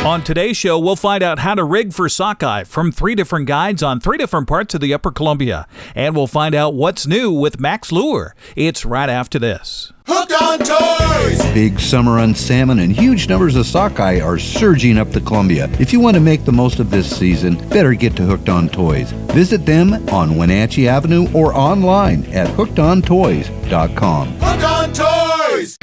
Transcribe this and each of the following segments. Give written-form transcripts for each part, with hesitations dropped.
On today's show, we'll find out how to rig for sockeye from 3 different guides on 3 different parts of the Upper Columbia. And we'll find out what's new with Mack's Lure. It's right after this. Hooked on Toys! Big summer on salmon and huge numbers of sockeye are surging up the Columbia. If you want to make the most of this season, better get to Hooked on Toys. Visit them on Wenatchee Avenue or online at hookedontoys.com. Hooked on Toys!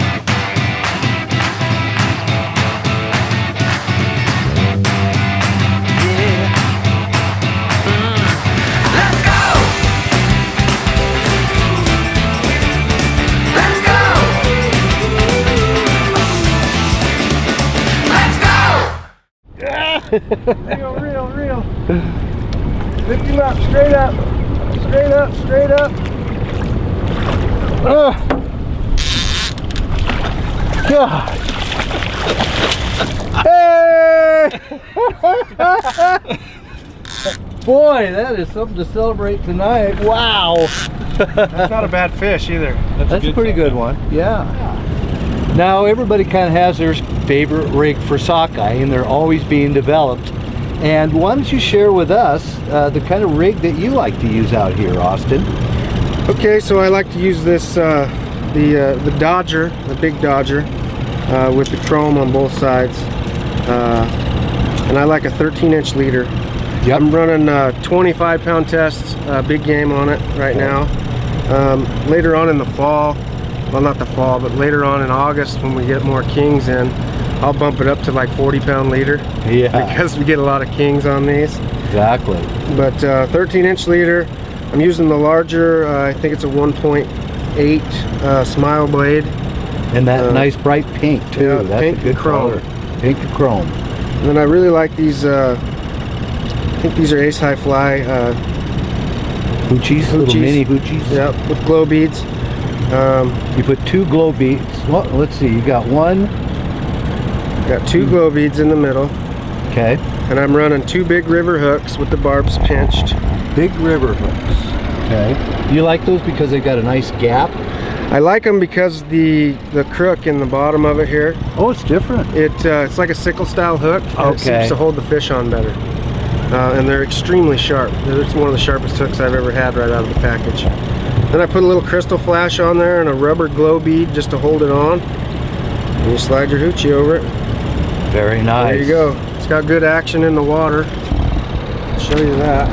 Real. Lift him up, straight up. God. Hey! Boy, that is something to celebrate tonight. Wow. That's not a bad fish either. That's a pretty good one. Yeah. Now everybody kind of has their favorite rig for sockeye, and they're always being developed. And why don't you share with us the kind of rig that you like to use out here, Austin? Okay, so I like to use this the Dodger, the big Dodger, with the chrome on both sides, and I like a 13-inch leader. Yep. I'm running 25-pound tests, big game on it right now. Later on in the fall, well, not the fall, but later on in August when we get more kings in, I'll bump it up to like 40-pound leader. Yeah. Because we get a lot of kings on these. Exactly. But 13-inch leader. I'm using the larger, I think it's a 1.8 Smileblade. And that nice bright pink too. Yeah, that's pink a good and chrome. color. Pink and chrome. And then I really like these, I think these are ace high fly. Hoochies, little mini hoochies. Yep, with glow beads. You put 2 glow beads. Well, let's see, you got one. Got 2 glow beads in the middle. Okay. And I'm running 2 big river hooks with the barbs pinched. Big river hooks. Okay. You like those because they got a nice gap? I like them because the crook in the bottom of it here. Oh, it's different. It's like a sickle style hook. And it seems to hold the fish on better. And they're extremely sharp. It's one of the sharpest hooks I've ever had right out of the package. Then I put a little crystal flash on there and a rubber glow bead just to hold it on. And you slide your hoochie over it. Very nice. There you go. It's got good action in the water. I'll show you that.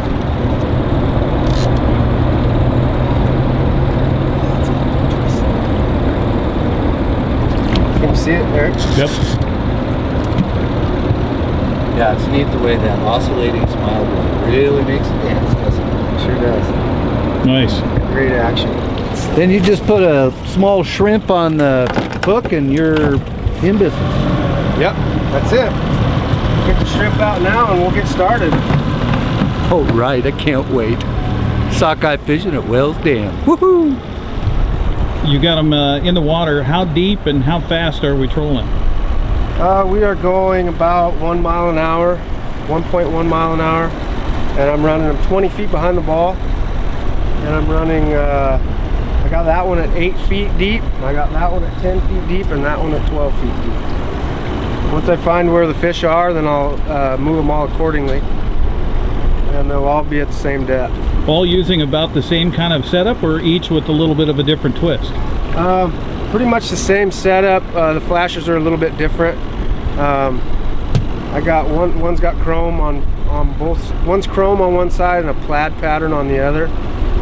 Can you see it there? Yep. Yeah, it's neat the way that oscillating smile blade really makes it dance, doesn't it? Sure does. Nice. Great action. Then you just put a small shrimp on the hook and you're in business. Yep, that's it. Get the shrimp out now and we'll get started. Oh, right, I can't wait. Sockeye fishing at Wells Dam. Woohoo! You got them in the water. How deep and how fast are we trolling? We are going about 1 mile an hour, 1.1 mile an hour, and I'm running them 20 feet behind the ball. And I'm running, I got that one at 8 feet deep, and I got that one at 10 feet deep, and that one at 12 feet deep. Once I find where the fish are, then I'll move them all accordingly, and they'll all be at the same depth. All using about the same kind of setup, or each with a little bit of a different twist? Pretty much the same setup. The flashers are a little bit different. I got one's got chrome on both. One's chrome on one side and a plaid pattern on the other.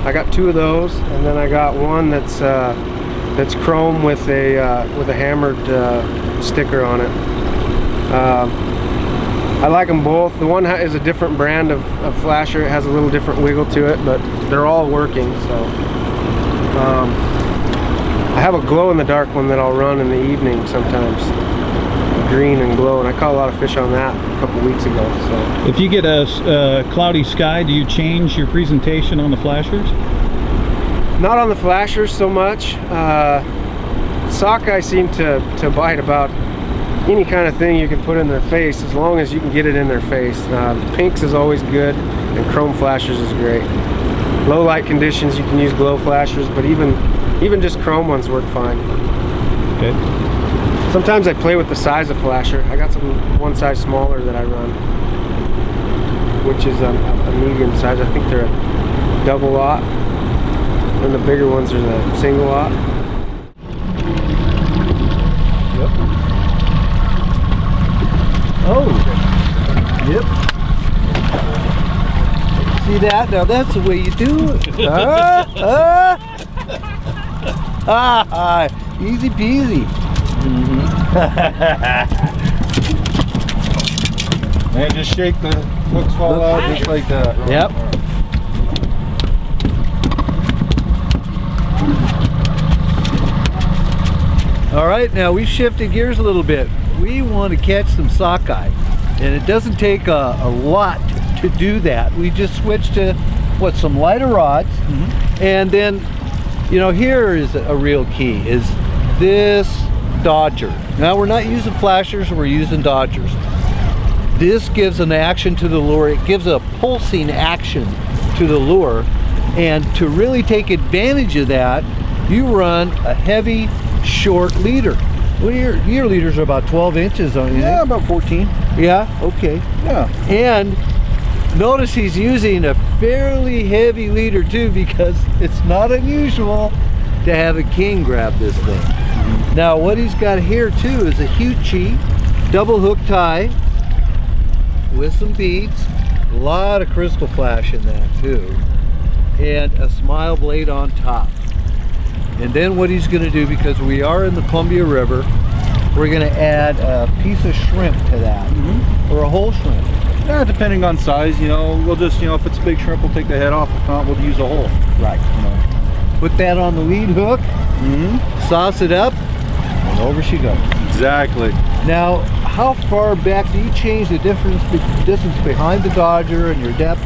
I got 2 of those, and then I got one that's chrome with a hammered sticker on it. I like them both. The one is a different brand of flasher. It has a little different wiggle to it, but they're all working. So I have a glow-in-the-dark one that I'll run in the evening sometimes. Green and glow, and I caught a lot of fish on that a couple weeks ago. So if you get a cloudy sky, do you change your presentation on the flashers? Not on the flashers so much. Sockeye seem to bite about any kind of thing you can put in their face, as long as you can get it in their face. Pinks is always good, and chrome flashers is great. Low light conditions you can use glow flashers, but even just chrome ones work fine. Okay. Sometimes I play with the size of flasher. I got one size smaller that I run, which is a medium size. I think they're a double aught, and the bigger ones are the single aught. Yep. Oh. Yep. See that? Now that's the way you do it. Easy peasy. And just shake the hooks fall out just like that. Yep. All right, now we've shifted gears a little bit. We want to catch some sockeye, and it doesn't take a lot to do that. We just switch to some lighter rods, and then here is a real key, is this dodger. Now we're not using flashers, we're using dodgers. This gives an action to the lure. It gives a pulsing action to the lure, and to really take advantage of that, you run a heavy short leader. Well, your leaders are about 12 inches on you. Yeah, about 14. Yeah, okay. Yeah. And notice he's using a fairly heavy leader too, because it's not unusual to have a king grab this thing. Now what he's got here too is a Huchi double hook tie with some beads, a lot of crystal flash in that too, and a Smileblade on top. And then what he's going to do, because we are in the Columbia River, we're going to add a piece of shrimp to that, or a whole shrimp. Yeah, depending on size, we'll just, if it's a big shrimp, we'll take the head off. If not, we'll use a whole. Right. Put that on the lead hook, sauce it up, and over she goes. Exactly. Now, how far back do you change the distance behind the dodger and your depth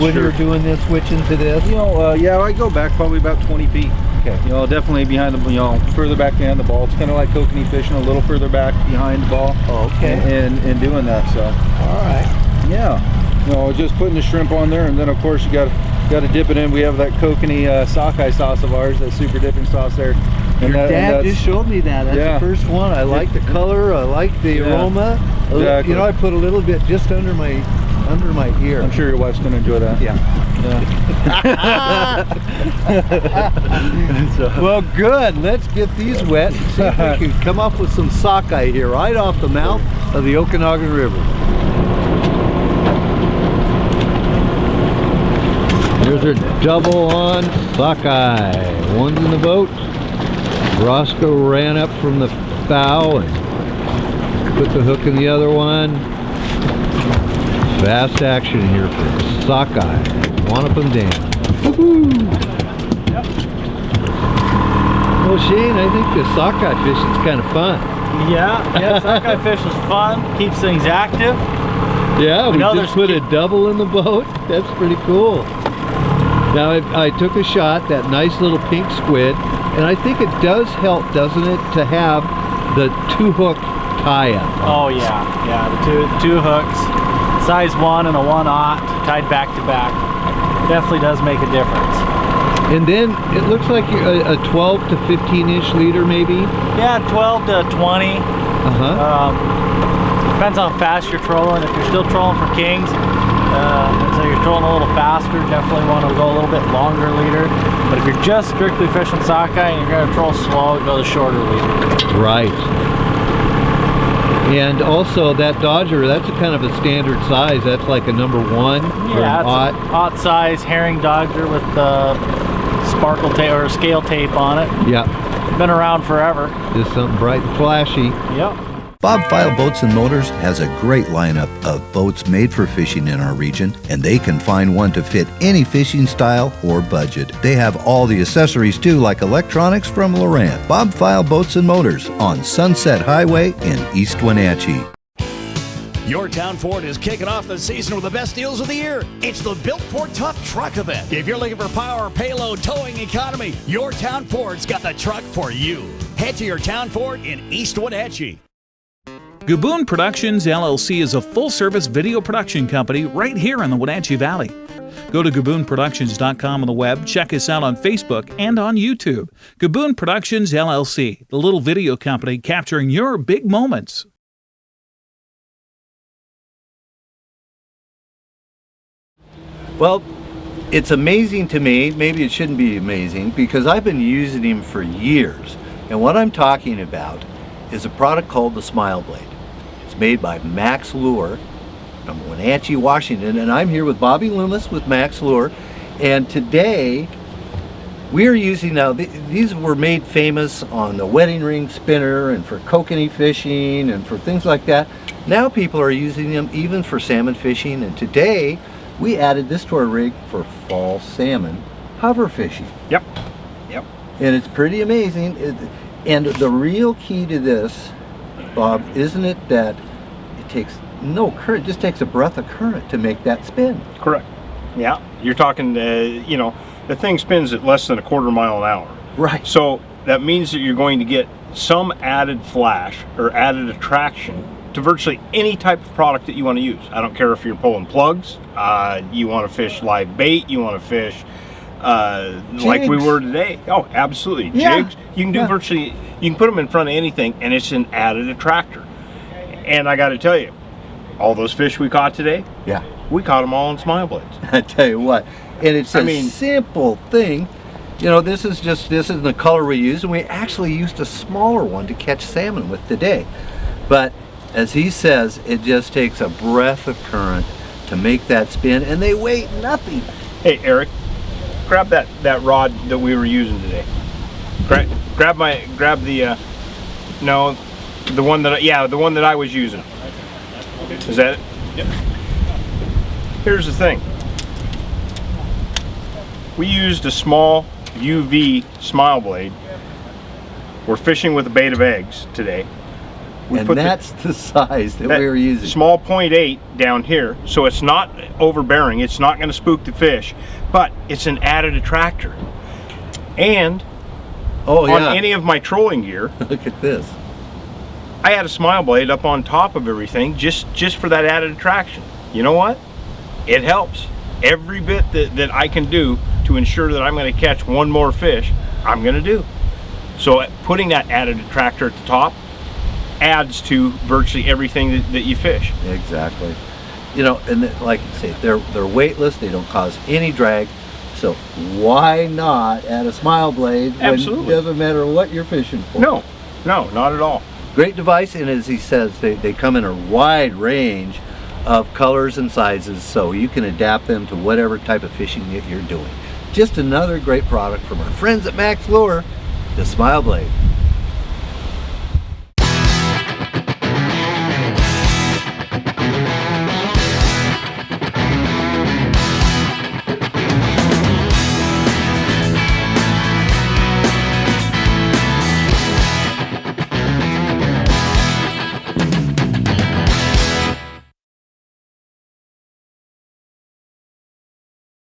when you're doing this, switching to this? Yeah, I go back probably about 20 feet. Okay. Definitely behind the, further back behind the ball. It's kind of like kokanee fishing, a little further back behind the ball. Oh, okay. And doing that, so. All right. Yeah. Just putting the shrimp on there, and then of course you got to dip it in. We have that kokanee sockeye sauce of ours, that super dipping sauce there. Your dad just showed me that. That's the first one. I like the color. I like the aroma. Exactly. I put a little bit just under my ear. I'm sure your wife's gonna enjoy that. Yeah. Well, good. Let's get these wet and see if we can come up with some sockeye here right off the mouth of the Okanagan River. There's a double on sockeye. One's in the boat. Roscoe ran up from the bow and put the hook in the other one. Fast action here for sockeye. Wanapum Dam. Yep. Well, Shane, I think the sockeye fishing's kind of fun. Yeah, sockeye fish is fun. Keeps things active. Yeah, we just put a double in the boat. That's pretty cool. Now I took a shot, that nice little pink squid, and I think it does help, doesn't it, to have the 2-hook tie-up. Oh yeah, the two hooks, size 1 and a 1/0 tied back to back. Definitely does make a difference. And then it looks like a 12 to 15 inch leader maybe? Yeah, 12 to 20. Depends on how fast you're trolling. If you're still trolling for kings, so you're trolling a little faster, definitely want to go a little bit longer leader. But if you're just strictly fishing sockeye and you're going to troll slow, go the shorter leader. Right. And also that dodger, that's a kind of a standard size. That's like a number 1 or an aught. Aught size herring dodger with sparkle tape or scale tape on it. Yeah. Been around forever. Just something bright and flashy. Yep. Bob File Boats and Motors has a great lineup of boats made for fishing in our region, and they can find one to fit any fishing style or budget. They have all the accessories too, like electronics from Loran. Bob File Boats and Motors on Sunset Highway in East Wenatchee. Your Town Ford is kicking off the season with the best deals of the year. It's the Built for Tough truck event. If you're looking for power, payload, towing economy, Your Town Ford's got the truck for you. Head to Your Town Ford in East Wenatchee. Gaboon Productions LLC is a full-service video production company right here in the Wenatchee Valley. Go to GaboonProductions.com on the web, check us out on Facebook and on YouTube. Gaboon Productions LLC, the little video company capturing your big moments. Well, it's amazing to me, maybe it shouldn't be amazing, because I've been using him for years. And what I'm talking about is a product called the Smileblade. It's made by Mack's Lure from Wenatchee, Washington, and I'm here with Bobby Loomis with Mack's Lure. And today, we are using, now these were made famous on the wedding ring spinner and for kokanee fishing and for things like that. Now people are using them even for salmon fishing, and today, we added this to our rig for fall salmon hover fishing. Yep. And it's pretty amazing. And the real key to this, Bob, isn't it that it takes no current, it just takes a breath of current to make that spin? Correct. Yeah. You're talking, you know, the thing spins at less than a quarter mile an hour. Right. So that means that you're going to get some added flash or added attraction to virtually any type of product that you want to use. I don't care if you're pulling plugs, you want to fish live bait, you want to fish like we were today. Oh, absolutely. Yeah. Jigs. You can do virtually, you can put them in front of anything and it's an added attractor. And I got to tell you, all those fish we caught today, Yeah. we caught them all in Smileblades. I tell you what, and it's a simple thing. You know, this is the color we use, and we actually used a smaller one to catch salmon with today. But as he says, it just takes a breath of current to make that spin, and they weigh nothing. Hey, Eric, grab that rod that we were using today. Grab the no, the one that I was using. Is that it? Yep. Here's the thing. We used a small UV Smileblade. We're fishing with a bait of eggs today. And that's the size that we were using. Small 0.8 down here, so it's not overbearing. It's not going to spook the fish, but it's an added attractor. And on any of my trolling gear, look at this. I had a Smileblade up on top of everything just for that added attraction. You know what? It helps. Every bit that I can do to ensure that I'm going to catch one more fish, I'm going to do. So putting that added attractor at the top adds to virtually everything that you fish. Exactly. You know, and like you say, they're weightless, they don't cause any drag, so why not add a Smileblade? Absolutely. When it doesn't matter what you're fishing for. No, not at all. Great device, and as he says, they come in a wide range of colors and sizes, so you can adapt them to whatever type of fishing that you're doing. Just another great product from our friends at Mack's Lure, the Smileblade.